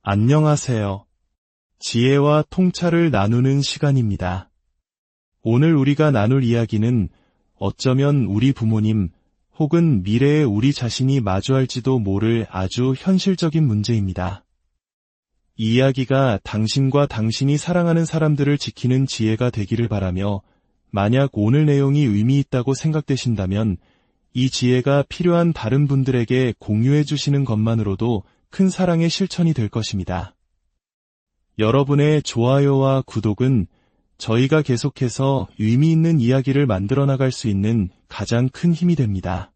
안녕하세요. 지혜와 통찰을 나누는 시간입니다. 오늘 우리가 나눌 이야기는 어쩌면 우리 부모님 혹은 미래에 우리 자신이 마주할지도 모를 아주 현실적인 문제입니다. 이 이야기가 당신과 당신이 사랑하는 사람들을 지키는 지혜가 되기를 바라며, 만약 오늘 내용이 의미 있다고 생각되신다면 이 지혜가 필요한 다른 분들에게 공유해 주시는 것만으로도 큰 사랑의 실천이 될 것입니다. 여러분의 좋아요와 구독은 저희가 계속해서 의미 있는 이야기를 만들어 나갈 수 있는 가장 큰 힘이 됩니다.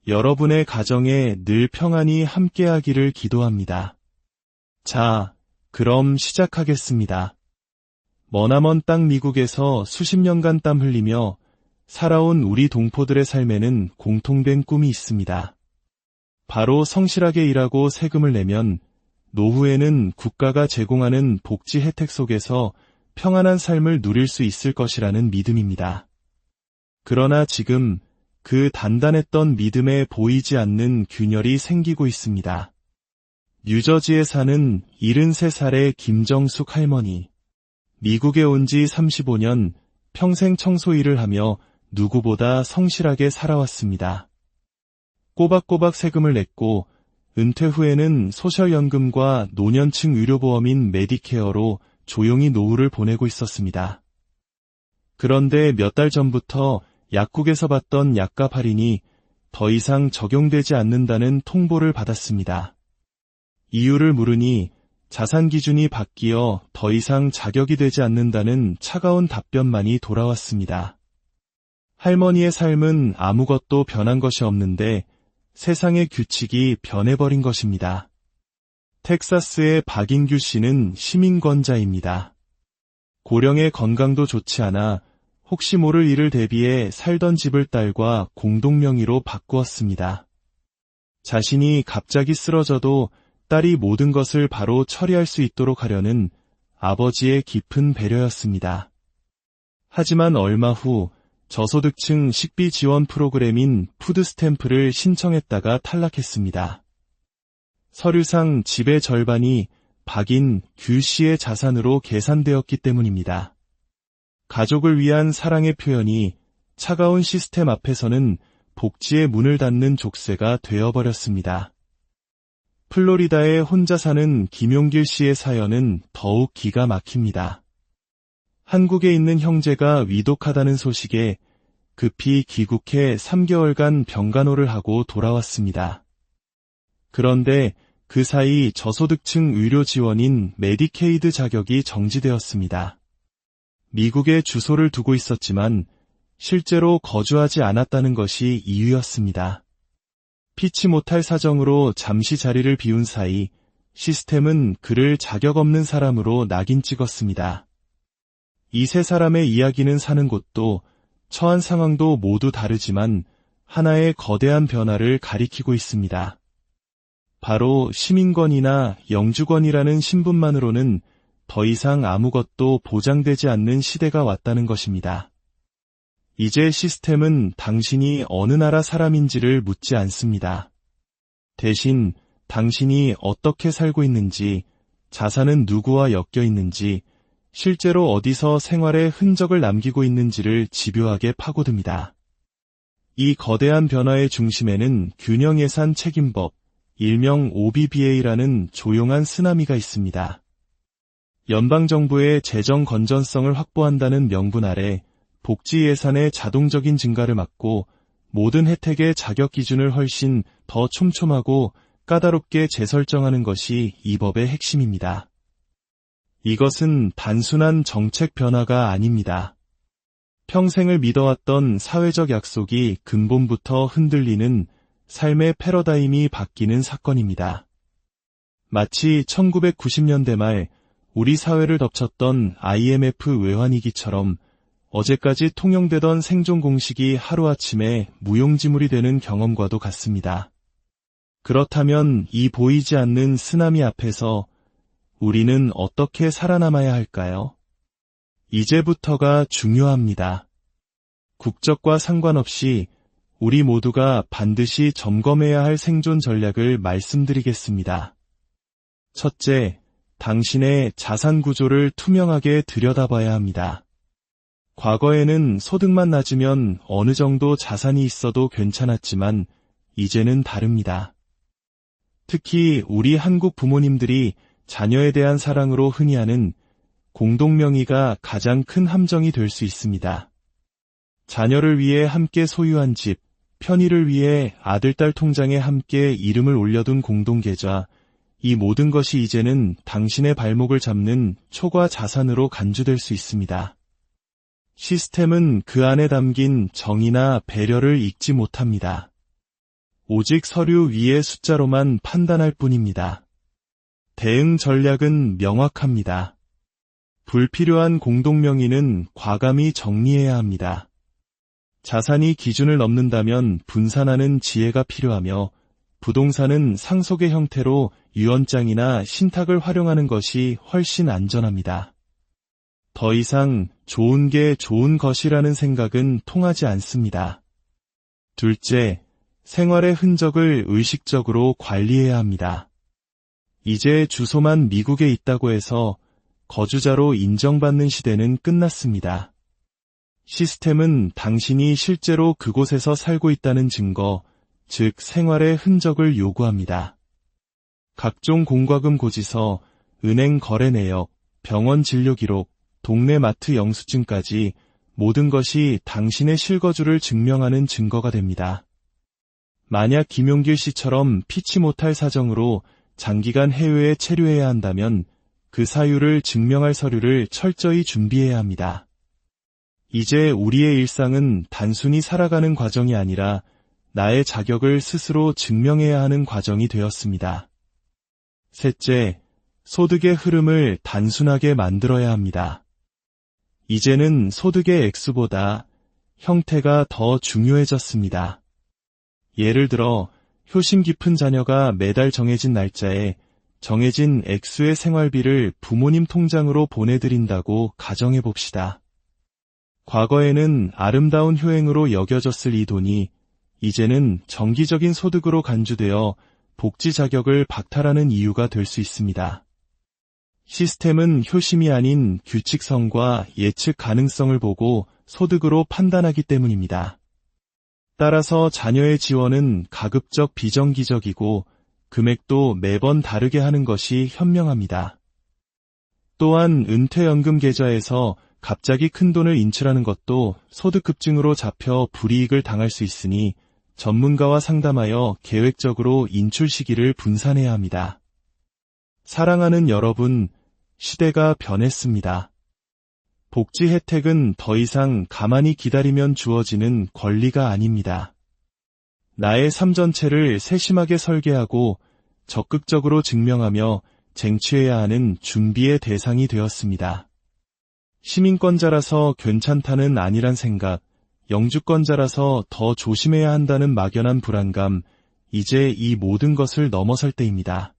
여러분의 가정에 늘 평안이 함께하기를 기도합니다. 자, 그럼 시작하겠습니다. 머나먼 땅 미국에서 수십 년간 땀 흘리며 살아온 우리 동포들의 삶에는 공통된 꿈이 있습니다. 바로 성실하게 일하고 세금을 내면 노후에는 국가가 제공하는 복지 혜택 속에서 평안한 삶을 누릴 수 있을 것이라는 믿음입니다. 그러나 지금 그 단단했던 믿음에 보이지 않는 균열이 생기고 있습니다. 뉴저지에 사는 73살의 김정숙 할머니. 미국에 온 지 35년, 평생 청소 일을 하며 누구보다 성실하게 살아왔습니다. 꼬박꼬박 세금을 냈고 은퇴 후에는 소셜연금과 노년층 의료보험인 메디케어로 조용히 노후를 보내고 있었습니다. 그런데 몇 달 전부터 약국에서 받던 약값 할인이 더 이상 적용되지 않는다는 통보를 받았습니다. 이유를 물으니 자산 기준이 바뀌어 더 이상 자격이 되지 않는다는 차가운 답변만이 돌아왔습니다. 할머니의 삶은 아무것도 변한 것이 없는데 세상의 규칙이 변해버린 것입니다. 텍사스의 박인규 씨는 시민권자입니다. 고령의 건강도 좋지 않아 혹시 모를 일을 대비해 살던 집을 딸과 공동명의로 바꾸었습니다. 자신이 갑자기 쓰러져도 딸이 모든 것을 바로 처리할 수 있도록 하려는 아버지의 깊은 배려였습니다. 하지만 얼마 후 저소득층 식비 지원 프로그램인 푸드스탬프를 신청했다가 탈락했습니다. 서류상 집의 절반이 박인규 씨의 자산으로 계산되었기 때문입니다. 가족을 위한 사랑의 표현이 차가운 시스템 앞에서는 복지의 문을 닫는 족쇄가 되어버렸습니다. 플로리다에 혼자 사는 김용길 씨의 사연은 더욱 기가 막힙니다. 한국에 있는 형제가 위독하다는 소식에 급히 귀국해 3개월간 병간호를 하고 돌아왔습니다. 그런데 그 사이 저소득층 의료 지원인 메디케이드 자격이 정지되었습니다. 미국에 주소를 두고 있었지만 실제로 거주하지 않았다는 것이 이유였습니다. 피치 못할 사정으로 잠시 자리를 비운 사이 시스템은 그를 자격 없는 사람으로 낙인 찍었습니다. 이 세 사람의 이야기는 사는 곳도 처한 상황도 모두 다르지만 하나의 거대한 변화를 가리키고 있습니다. 바로 시민권이나 영주권이라는 신분만으로는 더 이상 아무것도 보장되지 않는 시대가 왔다는 것입니다. 이제 시스템은 당신이 어느 나라 사람인지를 묻지 않습니다. 대신 당신이 어떻게 살고 있는지, 자산은 누구와 엮여 있는지, 실제로 어디서 생활의 흔적을 남기고 있는지를 집요하게 파고듭니다. 이 거대한 변화의 중심에는 균형예산 책임법, 일명 OBBA라는 조용한 쓰나미가 있습니다. 연방정부의 재정 건전성을 확보한다는 명분 아래 복지 예산의 자동적인 증가를 막고 모든 혜택의 자격 기준을 훨씬 더 촘촘하고 까다롭게 재설정하는 것이 이 법의 핵심입니다. 이것은 단순한 정책 변화가 아닙니다. 평생을 믿어왔던 사회적 약속이 근본부터 흔들리는 삶의 패러다임이 바뀌는 사건입니다. 마치 1990년대 말 우리 사회를 덮쳤던 IMF 외환위기처럼 어제까지 통용되던 생존 공식이 하루아침에 무용지물이 되는 경험과도 같습니다. 그렇다면 이 보이지 않는 쓰나미 앞에서 우리는 어떻게 살아남아야 할까요? 이제부터가 중요합니다. 국적과 상관없이 우리 모두가 반드시 점검해야 할 생존 전략을 말씀드리겠습니다. 첫째, 당신의 자산 구조를 투명하게 들여다봐야 합니다. 과거에는 소득만 낮으면 어느 정도 자산이 있어도 괜찮았지만 이제는 다릅니다. 특히 우리 한국 부모님들이 자녀에 대한 사랑으로 흔히 하는 공동명의가 가장 큰 함정이 될 수 있습니다. 자녀를 위해 함께 소유한 집, 편의를 위해 아들, 딸 통장에 함께 이름을 올려둔 공동계좌, 이 모든 것이 이제는 당신의 발목을 잡는 초과 자산으로 간주될 수 있습니다. 시스템은 그 안에 담긴 정의나 배려를 읽지 못합니다. 오직 서류 위의 숫자로만 판단할 뿐입니다. 대응 전략은 명확합니다. 불필요한 공동명의는 과감히 정리해야 합니다. 자산이 기준을 넘는다면 분산하는 지혜가 필요하며 부동산은 상속의 형태로 유언장이나 신탁을 활용하는 것이 훨씬 안전합니다. 더 이상 좋은 게 좋은 것이라는 생각은 통하지 않습니다. 둘째, 생활의 흔적을 의식적으로 관리해야 합니다. 이제 주소만 미국에 있다고 해서 거주자로 인정받는 시대는 끝났습니다. 시스템은 당신이 실제로 그곳에서 살고 있다는 증거, 즉 생활의 흔적을 요구합니다. 각종 공과금 고지서, 은행 거래 내역, 병원 진료 기록, 동네 마트 영수증까지 모든 것이 당신의 실거주를 증명하는 증거가 됩니다. 만약 김용길 씨처럼 피치 못할 사정으로 장기간 해외에 체류해야 한다면 그 사유를 증명할 서류를 철저히 준비해야 합니다. 이제 우리의 일상은 단순히 살아가는 과정이 아니라 나의 자격을 스스로 증명해야 하는 과정이 되었습니다. 셋째, 소득의 흐름을 단순하게 만들어야 합니다. 이제는 소득의 액수보다 형태가 더 중요해졌습니다. 예를 들어 효심 깊은 자녀가 매달 정해진 날짜에 정해진 액수의 생활비를 부모님 통장으로 보내드린다고 가정해 봅시다. 과거에는 아름다운 효행으로 여겨졌을 이 돈이 이제는 정기적인 소득으로 간주되어 복지 자격을 박탈하는 이유가 될 수 있습니다. 시스템은 효심이 아닌 규칙성과 예측 가능성을 보고 소득으로 판단하기 때문입니다. 따라서 자녀의 지원은 가급적 비정기적이고 금액도 매번 다르게 하는 것이 현명합니다. 또한 은퇴연금 계좌에서 갑자기 큰 돈을 인출하는 것도 소득 급증으로 잡혀 불이익을 당할 수 있으니 전문가와 상담하여 계획적으로 인출 시기를 분산해야 합니다. 사랑하는 여러분, 시대가 변했습니다. 복지 혜택은 더 이상 가만히 기다리면 주어지는 권리가 아닙니다. 나의 삶 전체를 세심하게 설계하고 적극적으로 증명하며 쟁취해야 하는 준비의 대상이 되었습니다. 시민권자라서 괜찮다는 아니란 생각, 영주권자라서 더 조심해야 한다는 막연한 불안감, 이제 이 모든 것을 넘어설 때입니다.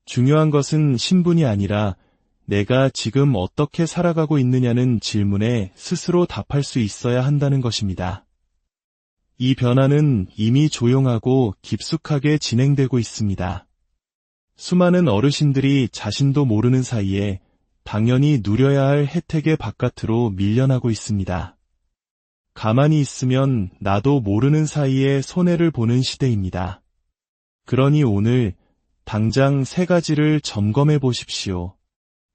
중요한 것은 신분이 아니라 내가 지금 어떻게 살아가고 있느냐는 질문에 스스로 답할 수 있어야 한다는 것입니다. 이 변화는 이미 조용하고 깊숙하게 진행되고 있습니다. 수많은 어르신들이 자신도 모르는 사이에 당연히 누려야 할 혜택의 바깥으로 밀려나고 있습니다. 가만히 있으면 나도 모르는 사이에 손해를 보는 시대입니다. 그러니 오늘 당장 3가지를 점검해 보십시오.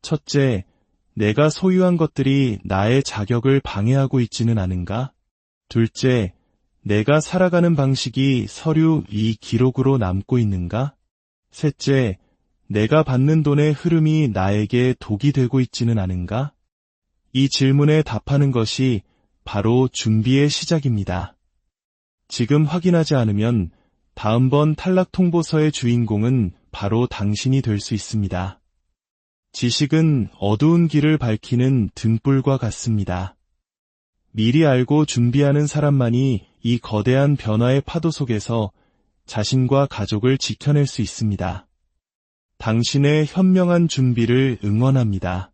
첫째, 내가 소유한 것들이 나의 자격을 방해하고 있지는 않은가? 둘째, 내가 살아가는 방식이 서류 이 기록으로 남고 있는가? 셋째, 내가 받는 돈의 흐름이 나에게 독이 되고 있지는 않은가? 이 질문에 답하는 것이 바로 준비의 시작입니다. 지금 확인하지 않으면 다음번 탈락 통보서의 주인공은 바로 당신이 될 수 있습니다. 지식은 어두운 길을 밝히는 등불과 같습니다. 미리 알고 준비하는 사람만이 이 거대한 변화의 파도 속에서 자신과 가족을 지켜낼 수 있습니다. 당신의 현명한 준비를 응원합니다.